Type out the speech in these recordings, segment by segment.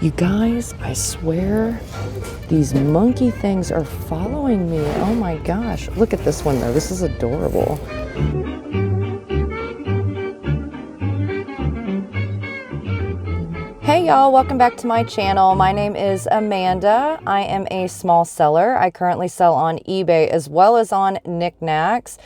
You guys, I swear these monkey things are following me. Oh my gosh. Look at this one though. This is adorable. Hey y'all, welcome back to my channel. My name is Amanda. I am a small seller. I currently sell on eBay as well as on Niknax.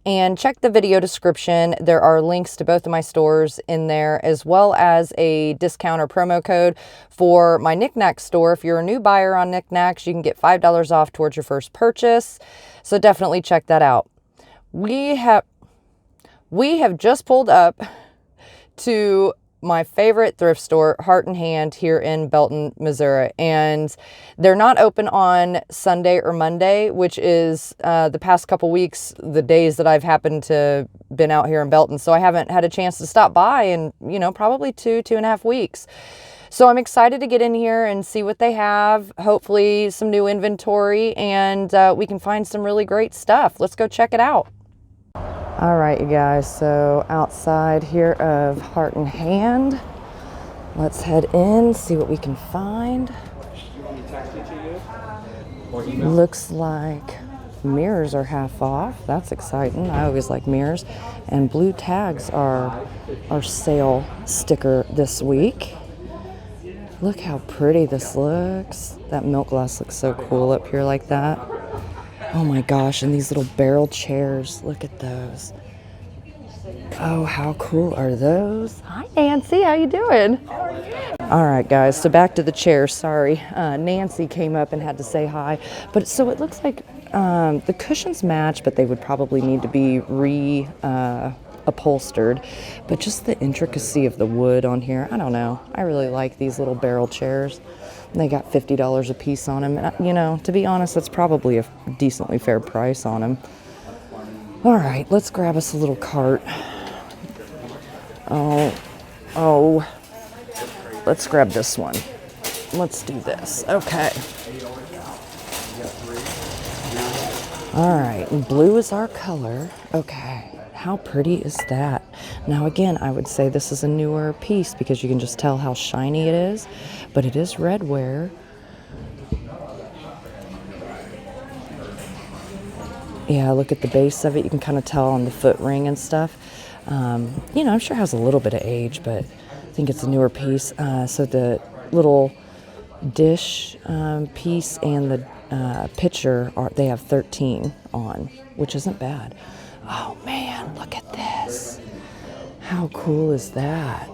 And check the video description. There are links to both of my stores in there, as well as a discount or promo code for my Niknax store. If you're a new buyer on Niknax, you can get $5 off towards your first purchase. So definitely check that out. We have just pulled up to my favorite thrift store, Heart and Hand, here in Belton, Missouri. And they're not open on Sunday or Monday, which is the past couple weeks, the days that I've happened to been out here in Belton. So I haven't had a chance to stop by in, probably two and a half weeks. So I'm excited to get in here and see what they have. Hopefully some new inventory, and we can find some really great stuff. Let's go check it out. All right, you guys, so outside here of Heart and Hand, let's head in, see what we can find. Looks like mirrors are half off. That's exciting. I always like mirrors. And blue tags are our sale sticker this week. Look how pretty this looks. That milk glass looks so cool up here like that. Oh my gosh, and these little barrel chairs, look at those. Oh, how cool are those? Hi, Nancy, how you doing? How are you? All right, guys, so back to the chairs, sorry. Nancy came up and had to say hi. But so it looks like the cushions match, but they would probably need to be upholstered. But just the intricacy of the wood on here, I don't know. I really like these little barrel chairs. They got $50 a piece on them. And, to be honest, that's probably a decently fair price on them. All right, let's grab us a little cart. Oh, let's grab this one. Let's do this. Okay. All right, blue is our color. Okay. How pretty is that? Now again, I would say this is a newer piece because you can just tell how shiny it is, but it is redware. Yeah, look at the base of it. You can kind of tell on the foot ring and stuff. I'm sure it has a little bit of age, but I think it's a newer piece. So the little dish piece and the pitcher, they have 13 on, which isn't bad. Oh man, look at this. How cool is that?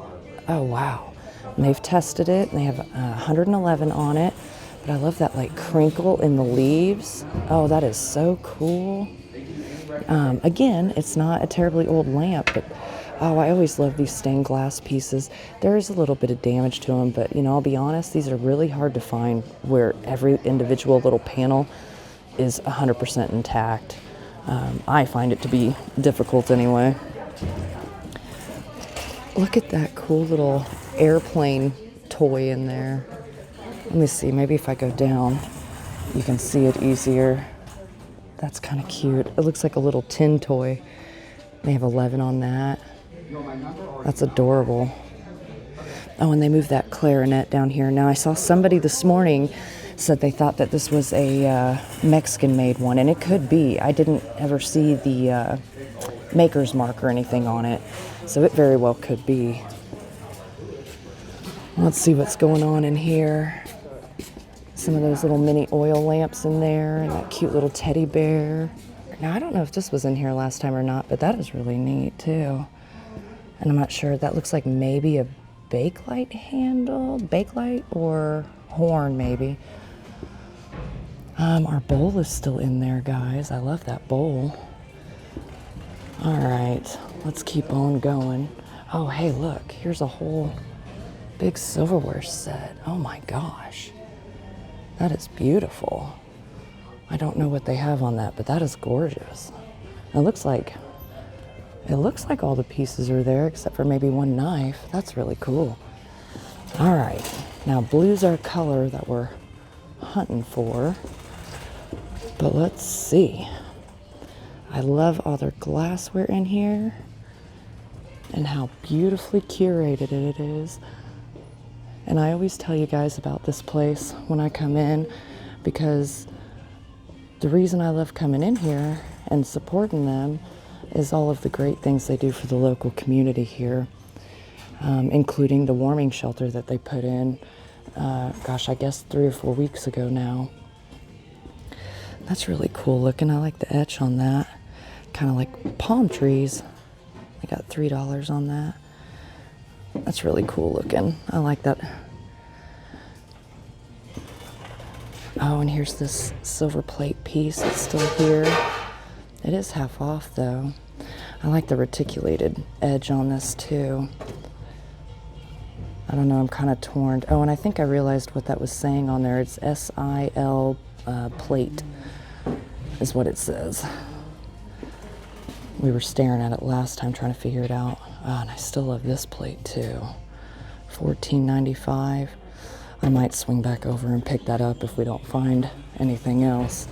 Oh wow. And they've tested it and they have 111 on it. But I love that like crinkle in the leaves. Oh, that is so cool. Again, it's not a terribly old lamp, but I always love these stained glass pieces. There is a little bit of damage to them, but I'll be honest, these are really hard to find where every individual little panel is 100% intact. I find it to be difficult anyway. Look at that cool little airplane toy in there. Let me see, maybe if I go down, you can see it easier. That's kind of cute. It looks like a little tin toy. They have 11 on that. That's adorable. Oh, and they moved that clarinet down here. Now, I saw somebody this morning said they thought that this was a Mexican-made one, and it could be. I didn't ever see the maker's mark or anything on it, so it very well could be. Let's see what's going on in here. Some of those little mini oil lamps in there, and that cute little teddy bear. Now, I don't know if this was in here last time or not, but that is really neat, too. And I'm not sure. That looks like maybe a bakelite handle, bakelite or horn, maybe. Our bowl is still in there, guys. I love that bowl. All right, let's keep on going. Oh, hey, look, here's a whole big silverware set. Oh my gosh, that is beautiful. I don't know what they have on that, but that is gorgeous. It looks like all the pieces are there except for maybe one knife. That's really cool. All right, now blue's our color that we're hunting for. But let's see. I love all their glassware in here and how beautifully curated it is. And I always tell you guys about this place when I come in, because the reason I love coming in here and supporting them is all of the great things they do for the local community here, including the warming shelter that they put in, gosh, I guess 3 or 4 weeks ago now. That's really cool looking. I like the etch on that. Kind of like palm trees. I got $3 on that. That's really cool looking. I like that. Oh, and here's this silver plate piece. It's still here. It is half off though. I like the reticulated edge on this too. I don't know, I'm kind of torn. Oh, and I think I realized what that was saying on there. It's SIL plate is what it says. We were staring at it last time trying to figure it out. Oh, and I still love this plate too. $14.95. I might swing back over and pick that up if we don't find anything else.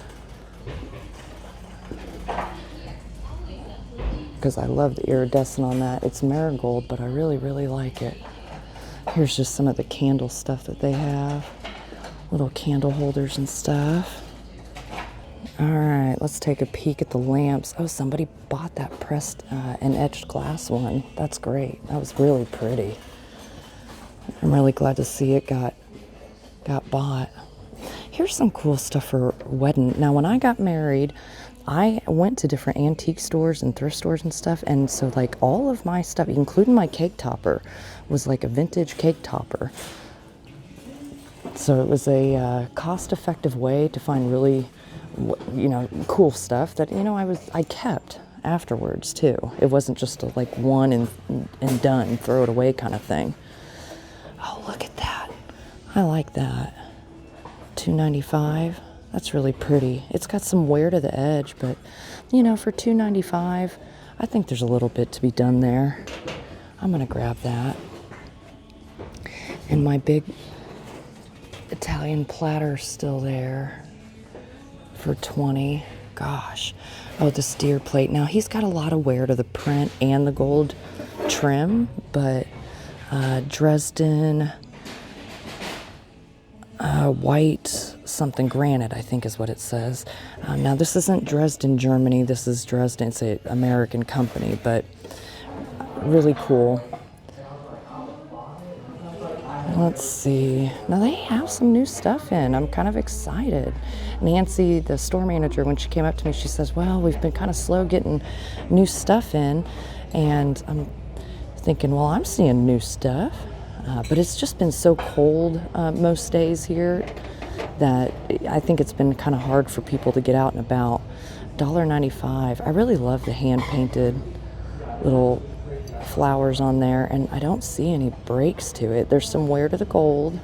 Because I love the iridescent on that. It's marigold, but I really, really like it. Here's just some of the candle stuff that they have. Little candle holders and stuff. All right, let's take a peek at the lamps. Oh, somebody bought that pressed and etched glass one. That's great. That was really pretty. I'm really glad to see it got bought. Here's some cool stuff for wedding. Now, when I got married, I went to different antique stores and thrift stores and stuff, and so like all of my stuff, including my cake topper, was like a vintage cake topper. So it was a cost-effective way to find really, cool stuff that, I kept afterwards too. It wasn't just a, like one and done, throw it away kind of thing. Oh, look at that. I like that. $2.95. That's really pretty. It's got some wear to the edge, but for $2.95, I think there's a little bit to be done there. I'm gonna grab that. And my big Italian platter's still there for $20. Gosh. Oh, the steer plate. Now, he's got a lot of wear to the print and the gold trim, but Dresden white something granite, I think is what it says. Now, this isn't Dresden, Germany. This is Dresden. It's an American company, but really cool. Let's see. Now, they have some new stuff in. I'm kind of excited. Nancy, the store manager, when she came up to me, she says, well, we've been kind of slow getting new stuff in. And I'm thinking, well, I'm seeing new stuff. But it's just been so cold most days here that I think it's been kind of hard for people to get out and about. $1.95. I really love the hand-painted little flowers on there, and I don't see any breaks to it. There's some wear to the gold,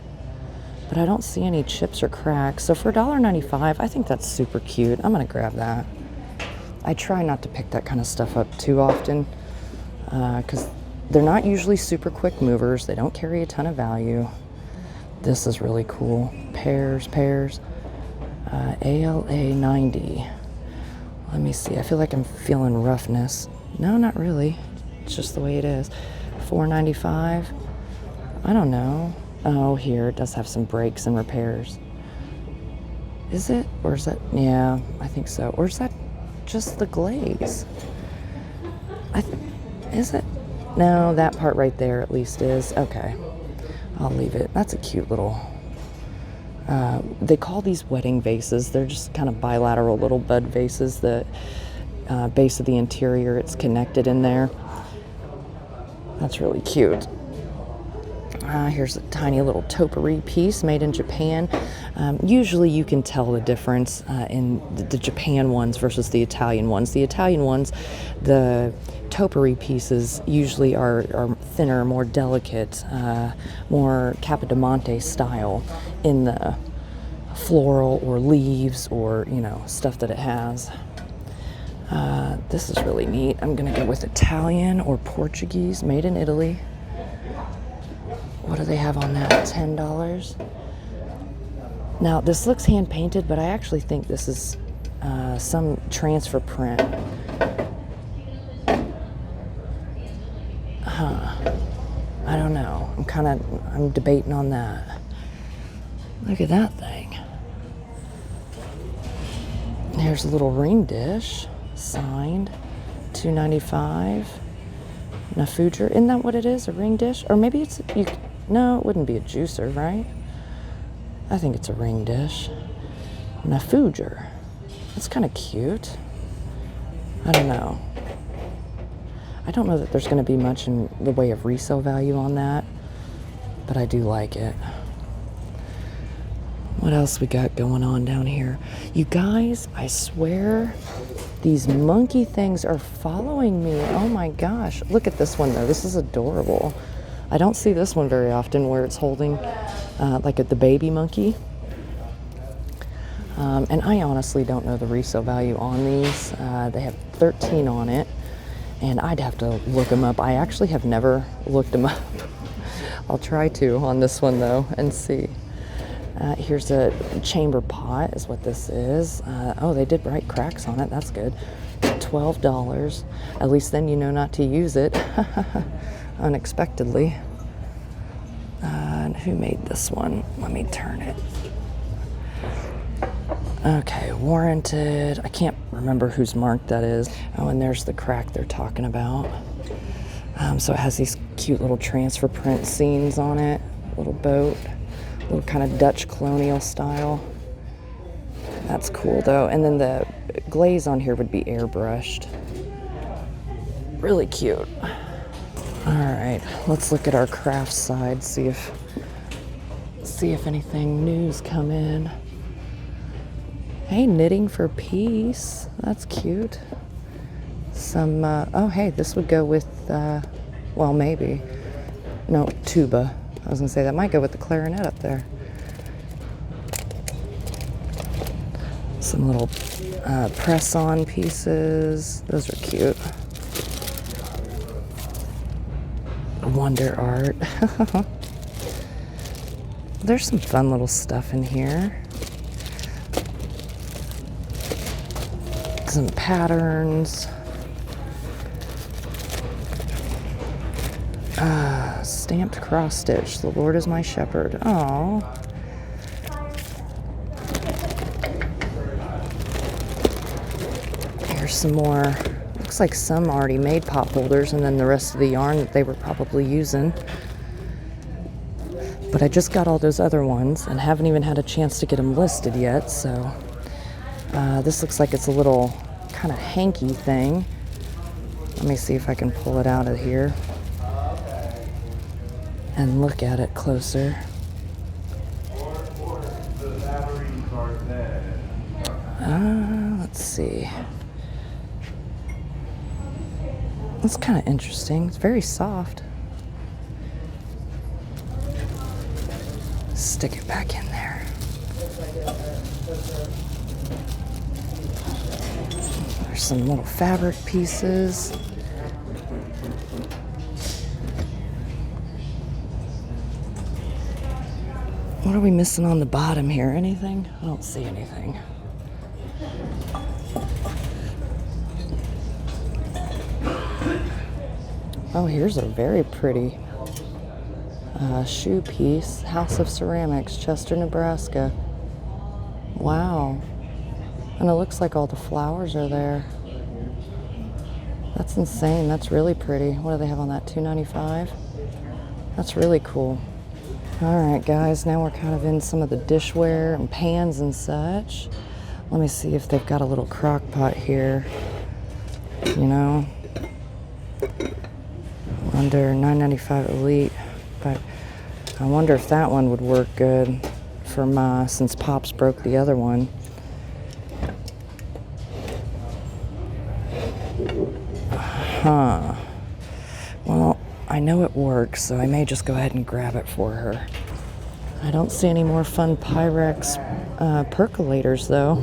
but I don't see any chips or cracks. So for $1.95, I think that's super cute. I'm going to grab that. I try not to pick that kind of stuff up too often because they're not usually super quick movers. They don't carry a ton of value. This is really cool. Pears. ALA 90. Let me see. I feel like I'm feeling roughness. No, not really. It's just the way it is. $4.95. I don't know. Oh, here. It does have some breaks and repairs. Is it? Or is that? Yeah, I think so. Or is that just the glaze? Is it? No, that part right there at least is. Okay. I'll leave it. That's a cute little... they call these wedding vases. They're just kind of bilateral little bud vases. The base of the interior, it's connected in there. That's really cute. Here's a tiny little topiary piece made in Japan. Usually you can tell the difference in the Japan ones versus the Italian ones. The Italian ones, the topiary pieces usually are thinner, more delicate, more Capodimonte style in the floral or leaves or, stuff that it has. This is really neat. I'm going to go with Italian or Portuguese, made in Italy. What do they have on that? $10. Now, this looks hand-painted, but I actually think this is some transfer print. I don't know. I'm I'm debating on that. Look at that thing. Here's a little ring dish, signed, $2.95. Nafuger, isn't that what it is? A ring dish? Or maybe it's, no, it wouldn't be a juicer, right? I think it's a ring dish. Nafuger. That's kind of cute. I don't know. I don't know that there's going to be much in the way of resale value on that, but I do like it. What else we got going on down here? You guys, I swear, these monkey things are following me. Oh my gosh. Look at this one though. This is adorable. I don't see this one very often where it's holding like the baby monkey. And I honestly don't know the resale value on these. They have 13 on it, and I'd have to look them up. I actually have never looked them up. I'll try to on this one though and see. Here's a chamber pot is what this is. Oh, they did write cracks on it. That's good. $12. At least then you know not to use it unexpectedly. And who made this one? Let me turn it. Okay, warranted. I can't remember whose mark that is. Oh, and there's the crack they're talking about. So it has these cute little transfer print scenes on it. Little boat. Little kind of Dutch colonial style. That's cool though. And then the glaze on here would be airbrushed. Really cute. All right, let's look at our craft side, see if anything new's come in. Hey, knitting for peace. That's cute. Some, oh hey, this would go with, well maybe. No, tuba. I was gonna say that might go with the clarinet up there. Some little press-on pieces. Those are cute. Wonder art. There's some fun little stuff in here. Some patterns. Stamped cross stitch. The Lord is my shepherd. Oh. Here's some more. Looks like some already made pop holders, and then the rest of the yarn that they were probably using. But I just got all those other ones and haven't even had a chance to get them listed yet. So this looks like it's a little kind of hanky thing. Let me see if I can pull it out of here and look at it closer. Let's see. It's kind of interesting. It's very soft. Stick it back in there. There's some little fabric pieces. What are we missing on the bottom here? Anything? I don't see anything. Oh, here's a very pretty shoe piece. House of Ceramics, Chester, Nebraska. Wow. And it looks like all the flowers are there. That's insane. That's really pretty. What do they have on that? $2.95? That's really cool. All right, guys, now we're kind of in some of the dishware and pans and such. Let me see if they've got a little crock pot here. You know, under $9.95 Elite, but I wonder if that one would work good for my, since Pops broke the other one. Huh. Well, I know it works, so I may just go ahead and grab it for her. I don't see any more fun Pyrex percolators, though.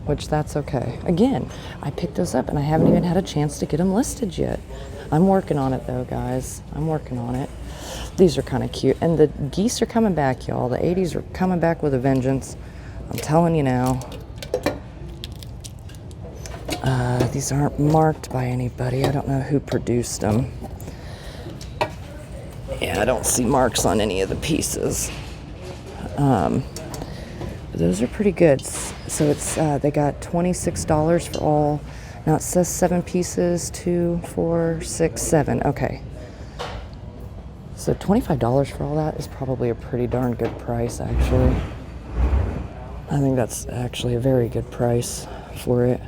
Which, that's okay. Again, I picked those up, and I haven't even had a chance to get them listed yet. I'm working on it, though, guys. I'm working on it. These are kind of cute. And the geese are coming back, y'all. The 80s are coming back with a vengeance. I'm telling you now. These aren't marked by anybody. I don't know who produced them. Yeah, I don't see marks on any of the pieces. But those are pretty good. So it's they got $26 for all. Now it says 7 pieces, 2, 4, 6, 7. Okay. So $25 for all that is probably a pretty darn good price, actually. I think that's actually a very good price for it.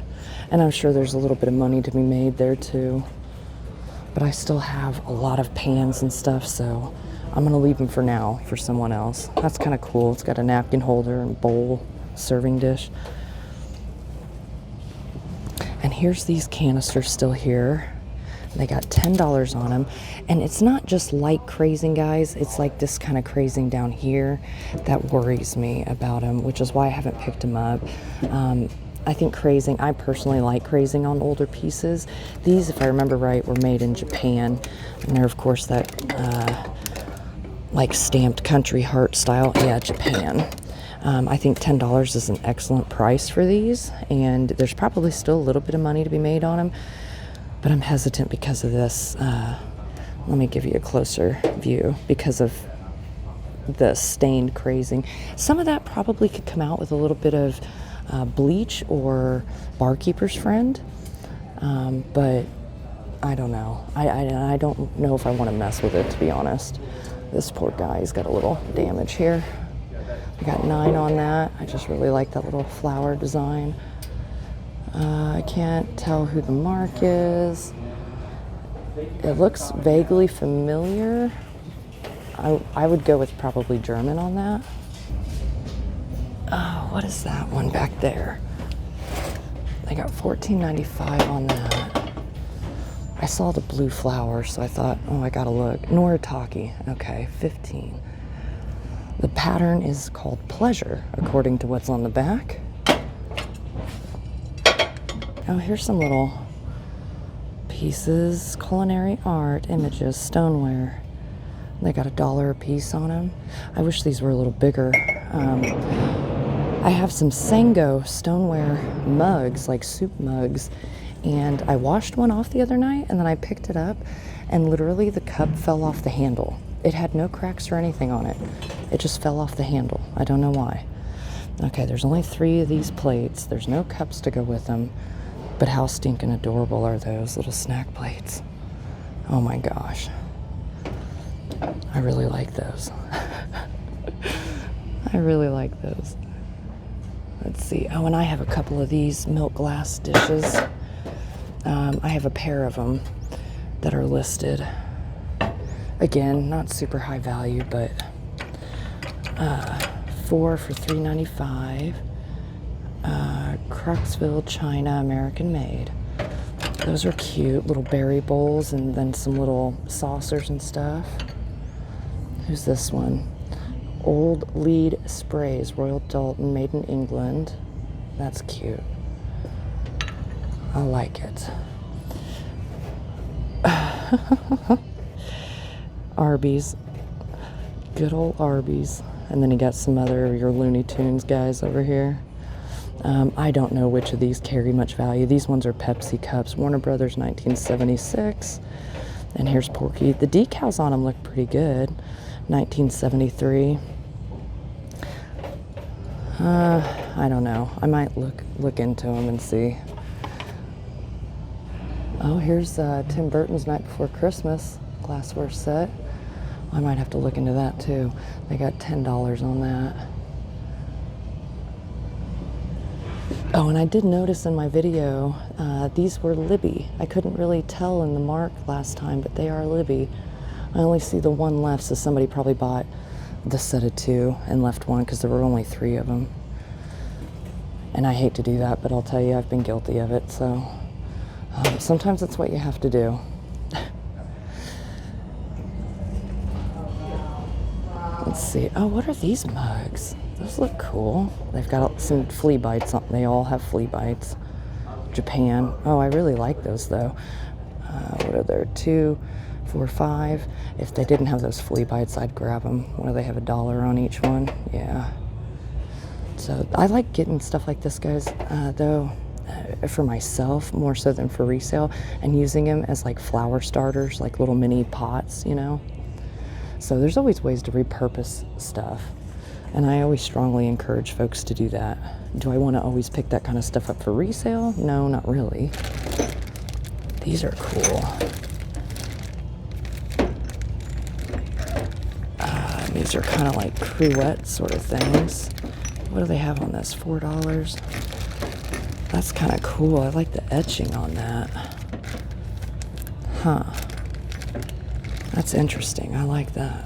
And I'm sure there's a little bit of money to be made there too. But I still have a lot of pans and stuff, so I'm gonna leave them for now for someone else. That's kind of cool. It's got a napkin holder and bowl, serving dish. And here's these canisters still here. They got $10 on them. And it's not just light crazing, guys. It's like this kind of crazing down here that worries me about them, which is why I haven't picked them up. I think crazing, I personally like crazing on older pieces. These, if I remember right, were made in Japan. And they're, of course, that like stamped country heart style. Yeah, Japan. I think $10 is an excellent price for these. And there's probably still a little bit of money to be made on them. But I'm hesitant because of this. Let me give you a closer view because of the stained crazing. Some of that probably could come out with a little bit of bleach or barkeeper's friend, but I don't know. I don't know if I want to mess with it, to be honest. This poor guy's got a little damage here. I got 9 on that. I just really like that little flower design. I can't tell who the mark is. It looks vaguely familiar. I would go with probably German on that. Oh, what is that one back there? I got $14.95 on that. I saw the blue flower, so I thought, oh, I gotta look. Noritake, okay, 15. The pattern is called Pleasure, according to what's on the back. Oh, here's some little pieces. Culinary art, images, stoneware. They got $1 a piece on them. I wish these were a little bigger. I have some Sango stoneware mugs, like soup mugs, and I washed one off the other night, and then I picked it up, and literally the cup fell off the handle. It had no cracks or anything on it. It just fell off the handle. I don't know why. Okay, there's only 3 of these plates. There's no cups to go with them. But how stinking adorable are those little snack plates? Oh my gosh. I really like those. I really like those. Let's see. Oh, and I have a couple of these milk glass dishes. I have a pair of them that are listed. Again, not super high value, but 4 for $3.95. Cruxville, China, American made. Those are cute, little berry bowls, and then some little saucers and stuff. Who's this one? Old Lead Sprays, Royal Dalton, made in England. That's cute. I like it. Arby's. Good old Arby's. And then you got some other of your Looney Tunes guys over here. I don't know which of these carry much value. These ones are Pepsi cups. Warner Brothers 1976. And here's Porky. The decals on them look pretty good. 1973. I don't know. I might look into them and see. Oh, here's Tim Burton's Night Before Christmas glassware set. I might have to look into that too. They got $10 on that. Oh, and I did notice in my video, these were Libby. I couldn't really tell in the mark last time, but they are Libby. I only see the one left, so somebody probably bought the set of 2 and left one because there were only 3 of them. And I hate to do that, but I'll tell you, I've been guilty of it, so sometimes that's what you have to do. Let's see. Oh, what are these mugs? Those look cool. They've got some flea bites on. They all have flea bites. Japan. Oh, I really like those though. What are there? 2, 4, 5. If they didn't have those flea bites, I'd grab them. What do they have? $1 on each one? Yeah. So I like getting stuff like this, guys, though, for myself more so than for resale, and using them as like flower starters, like little mini pots, you know. So there's always ways to repurpose stuff. And I always strongly encourage folks to do that. Do I want to always pick that kind of stuff up for resale? No, not really. These are cool. These are kind of like cruette sort of things. What do they have on this? $4. That's kind of cool. I like the etching on that. Huh. That's interesting. I like that.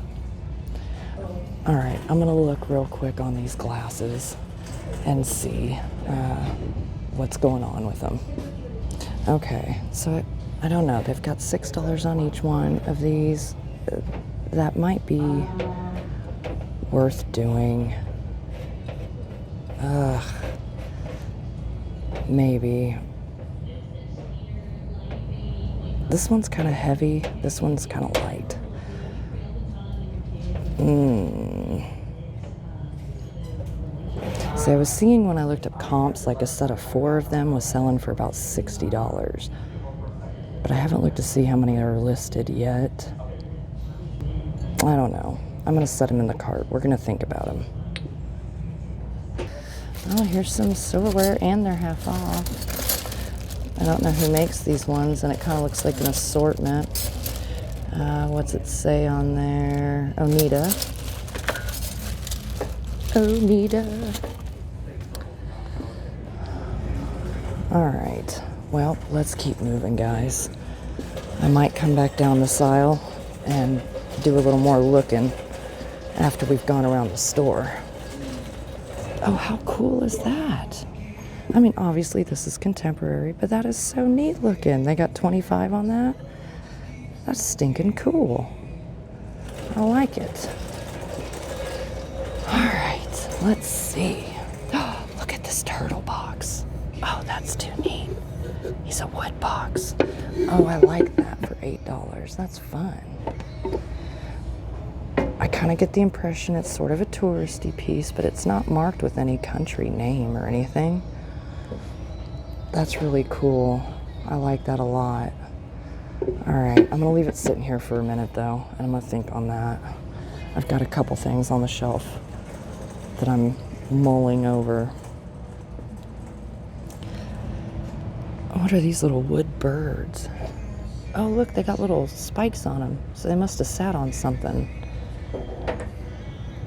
All right, I'm gonna look real quick on these glasses and see what's going on with them. Okay, so I don't know. They've got $6 on each one of these. That might be worth doing. Maybe. This one's kind of heavy. This one's kind of light. See, I was seeing when I looked up comps, like a set of 4 of them was selling for about $60. But I haven't looked to see how many are listed yet. I don't know. I'm going to set them in the cart. We're going to think about them. Oh, here's some silverware, and they're half off. I don't know who makes these ones, and it kind of looks like an assortment. What's it say on there? Oneida. Oneida. All right. Well, let's keep moving, guys. I might come back down this aisle and do a little more looking after we've gone around the store. Oh, how cool is that? I mean, obviously this is contemporary, but that is so neat looking. They got 25 on that. That's stinking cool. I like it. All right, let's see. Oh, look at this turtle box. Oh, that's too neat. He's a wood box. Oh, I like that for $8. That's fun. I kind of get the impression it's sort of a touristy piece, but it's not marked with any country name or anything. That's really cool. I like that a lot. All right, I'm gonna leave it sitting here for a minute though, and I'm gonna think on that. I've got a couple things on the shelf that I'm mulling over. What are these little wood birds? Oh, look, they got little spikes on them, so they must have sat on something.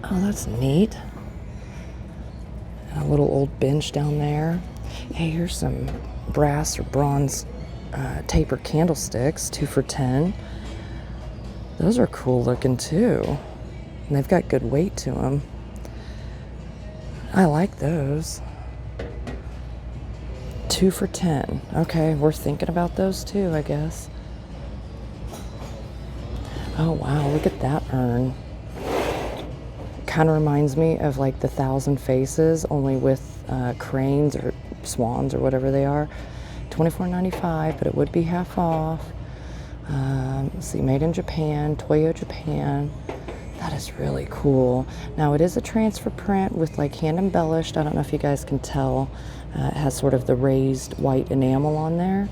Oh, that's neat. And a little old bench down there. Hey, here's some brass or bronze taper candlesticks, 2 for $10. Those are cool looking too. And they've got good weight to them. I like those. 2 for $10. Okay, we're thinking about those too, I guess. Oh wow, look at that urn. Kind of reminds me of like the 1,000 Faces, only with cranes or swans or whatever they are. $24.95, but it would be half off. Let's see, made in Japan, Toyo Japan. That is really cool. Now it is a transfer print with like hand embellished. I don't know if you guys can tell. It has sort of the raised white enamel on there.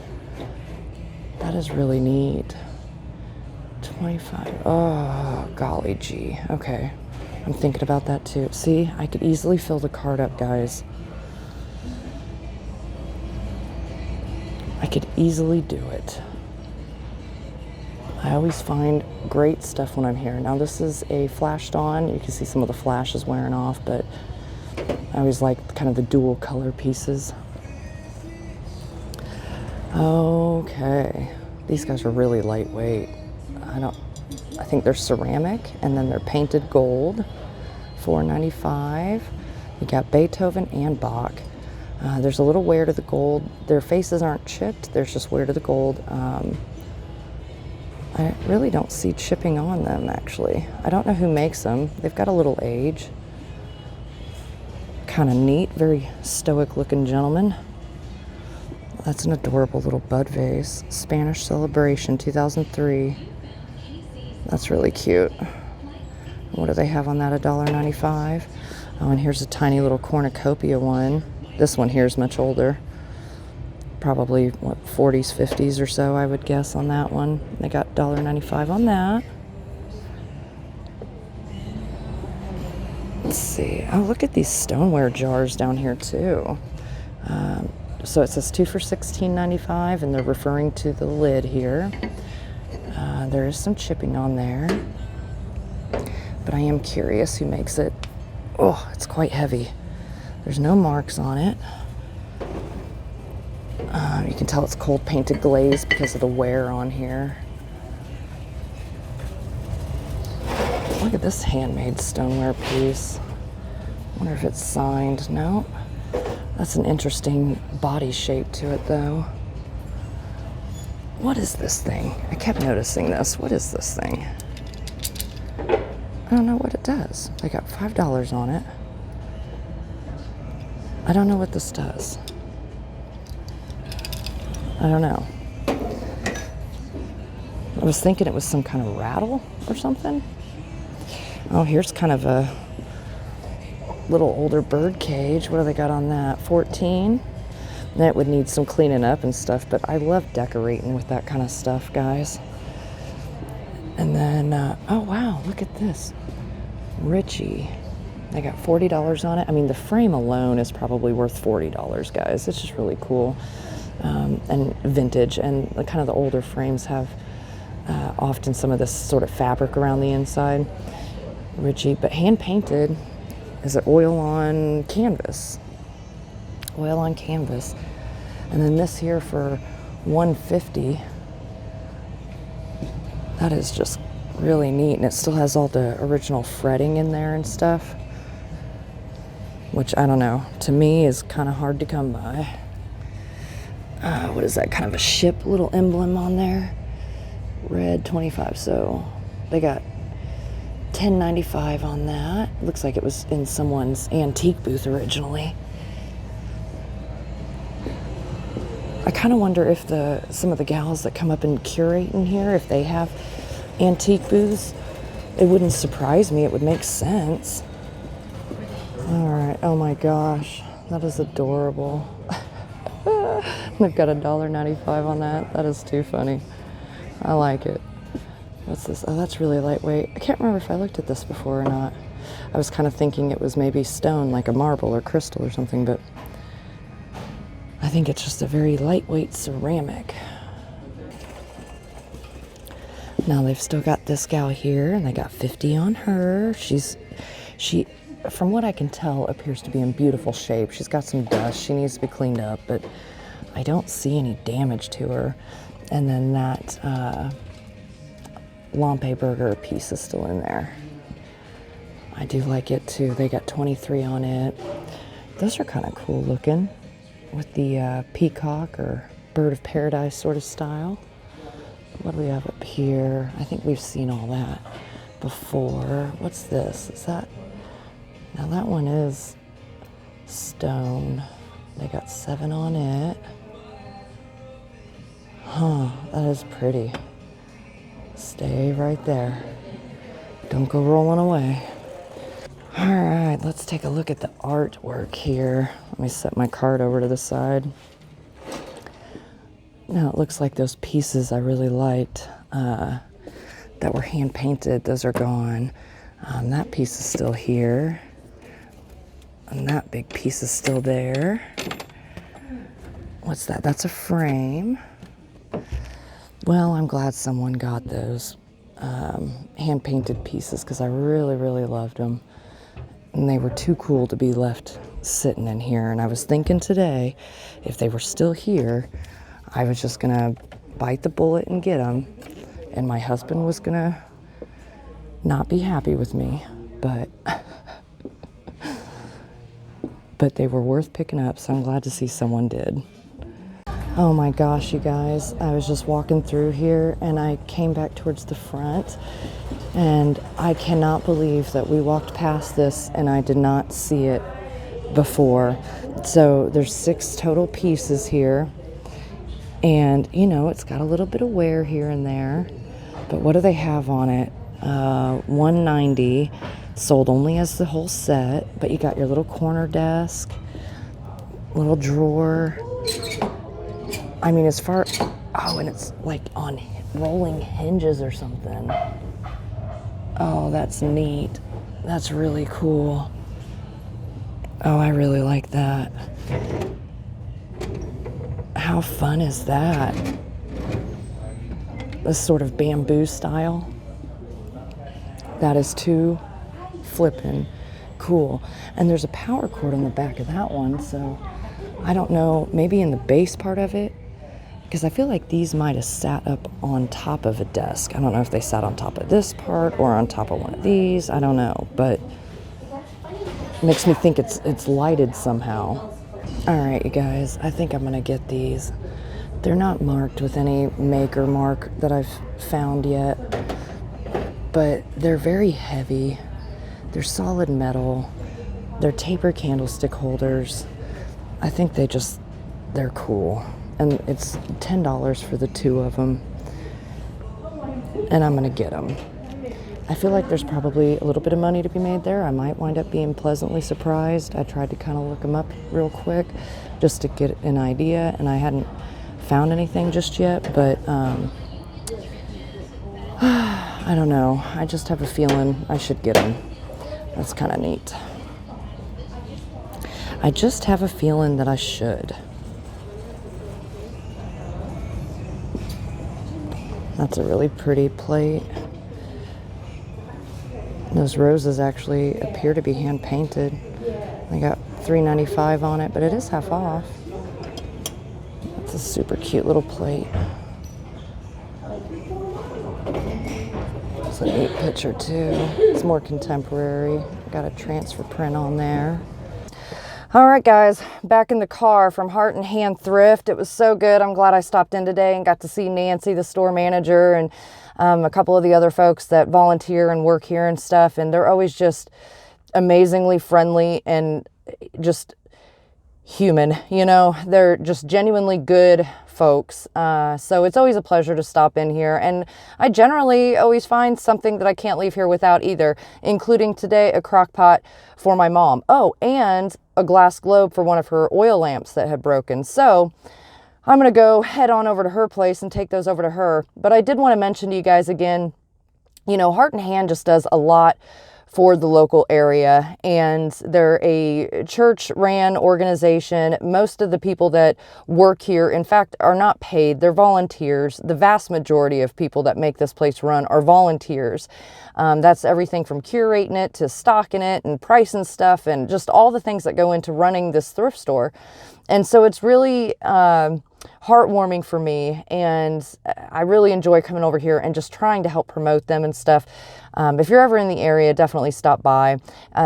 That is really neat. 25. Oh, golly gee. Okay. I'm thinking about that too. See, I could easily fill the cart up, guys. I could easily do it. I always find great stuff when I'm here. Now this is a flashed on. You can see some of the flashes wearing off, but I always like kind of the dual color pieces. Okay. These guys are really lightweight. I think they're ceramic, and then they're painted gold. $4.95. You got Beethoven and Bach. There's a little wear to the gold. Their faces aren't chipped. There's just wear to the gold. I really don't see chipping on them, actually. I don't know who makes them. They've got a little age. Kind of neat. Very stoic looking gentleman. That's an adorable little bud vase. Spanish Celebration 2003. That's really cute. What do they have on that? $1.95. Oh, and here's a tiny little cornucopia one. This one here is much older. Probably, what, 40s, 50s or so, I would guess on that one. They got $1.95 on that. Let's see. Oh, look at these stoneware jars down here too. So it says 2 for $16.95, and they're referring to the lid here. There is some chipping on there, but I am curious who makes it. Oh, it's quite heavy. There's no marks on it. You can tell it's cold painted glaze because of the wear on here. Look at this handmade stoneware piece. I wonder if it's signed. No. That's an interesting body shape to it though. What is this thing? I kept noticing this. What is this thing? I don't know what it does. They got $5 on it. I don't know what this does. I don't know. I was thinking it was some kind of rattle or something. Oh, here's kind of a little older bird cage. What do they got on that? 14. That would need some cleaning up and stuff, but I love decorating with that kind of stuff, guys. And then, oh wow, look at this. Richie. They got $40 on it. I mean, the frame alone is probably worth $40, guys. It's just really cool. And vintage, and kind of the older frames have often some of this sort of fabric around the inside. Richie, but hand painted. Is it oil on canvas? Oil on canvas. And then this here for $150. That is just really neat, and it still has all the original fretting in there and stuff, which I don't know, to me is kind of hard to come by. What is that, kind of a ship little emblem on there? Red 25, so they got $10.95 on that. Looks like it was in someone's antique booth originally. I kind of wonder if some of the gals that come up and curate in here, if they have antique booths. It wouldn't surprise me. It would make sense. All right. Oh my gosh, that is adorable. They've got $1.95 on that. That is too funny. I like it. What's this? Oh, that's really lightweight. I can't remember if I looked at this before or not. I was kind of thinking it was maybe stone, like a marble or crystal or something, but I think it's just a very lightweight ceramic. Now they've still got this gal here, and they got 50 on her. She, from what I can tell, appears to be in beautiful shape. She's got some dust. She needs to be cleaned up, but I don't see any damage to her. And then that Lampe Burger piece is still in there. I do like it too. They got 23 on it. Those are kind of cool looking with the peacock or bird of paradise sort of style. What do we have up here? I think we've seen all that before. What's this? Is that? Now that one is stone. They got 7 on it. Huh, that is pretty. Stay right there. Don't go rolling away. All right, let's take a look at the artwork here. Let me set my card over to the side. Now it looks like those pieces I really liked that were hand painted, those are gone. That piece is still here. And that big piece is still there. What's that? That's a frame. Well, I'm glad someone got those hand painted pieces because I really, really loved them. And they were too cool to be left sitting in here. And I was thinking today, if they were still here, I was just gonna bite the bullet and get them. And my husband was gonna not be happy with me, but they were worth picking up, so I'm glad to see someone did. Oh my gosh, you guys, I was just walking through here and I came back towards the front, and I cannot believe that we walked past this and I did not see it before. So there's 6 total pieces here, and you know, it's got a little bit of wear here and there, but what do they have on it? $190, sold only as the whole set, but you got your little corner desk, little drawer. I mean, as far, oh, and it's like on rolling hinges or something. Oh, that's neat. That's really cool. Oh, I really like that. How fun is that? This sort of bamboo style. That is too flippin' cool. And there's a power cord on the back of that one, so I don't know, maybe in the base part of it, because I feel like these might have sat up on top of a desk. I don't know if they sat on top of this part or on top of one of these. I don't know, but it makes me think it's lighted somehow. All right, you guys, I think I'm gonna get these. They're not marked with any make or mark that I've found yet, but they're very heavy. They're solid metal. They're taper candlestick holders. I think they're cool. And it's $10 for the 2 of them. And I'm gonna get them. I feel like there's probably a little bit of money to be made there. I might wind up being pleasantly surprised. I tried to kind of look them up real quick just to get an idea, and I hadn't found anything just yet, but I don't know. I just have a feeling I should get them. That's kind of neat. I just have a feeling that I should. That's a really pretty plate. Those roses actually appear to be hand painted. They got $3.95 on it, but it is half off. That's a super cute little plate. It's a neat picture too. It's more contemporary. Got a transfer print on there. All right, guys, back in the car from Heart and Hand Thrift. It was so good. I'm glad I stopped in today and got to see Nancy, the store manager, and a couple of the other folks that volunteer and work here and stuff. And they're always just amazingly friendly and just human, you know. They're just genuinely good folks. So it's always a pleasure to stop in here. And I generally always find something that I can't leave here without either, including today a crock pot for my mom. Oh, and a glass globe for one of her oil lamps that had broken. So I'm going to go head on over to her place and take those over to her. But I did want to mention to you guys again, you know, Heart and Hand just does a lot for the local area, and they're a church-ran organization. Most of the people that work here, in fact, are not paid. They're volunteers. The vast majority of people that make this place run are volunteers. That's everything from curating it to stocking it and pricing stuff and just all the things that go into running this thrift store. And so it's really heartwarming for me, and I really enjoy coming over here and just trying to help promote them and stuff. If you're ever in the area, definitely stop by.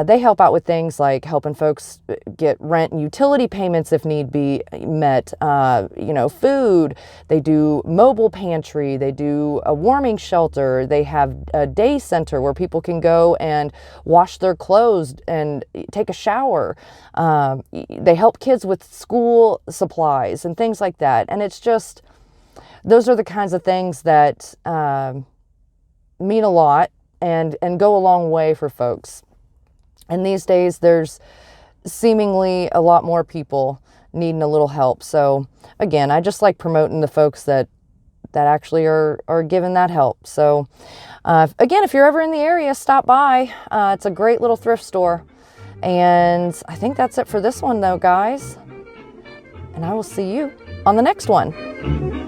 They help out with things like helping folks get rent and utility payments if need be met, you know, food. They do mobile pantry. They do a warming shelter. They have a day center where people can go and wash their clothes and take a shower. They help kids with school supplies and things like that. And it's just, those are the kinds of things that mean a lot and go a long way for folks. And these days there's seemingly a lot more people needing a little help. So again, I just like promoting the folks that actually are giving that help. So again, if you're ever in the area, stop by. It's a great little thrift store. And I think that's it for this one though, guys. And I will see you on the next one.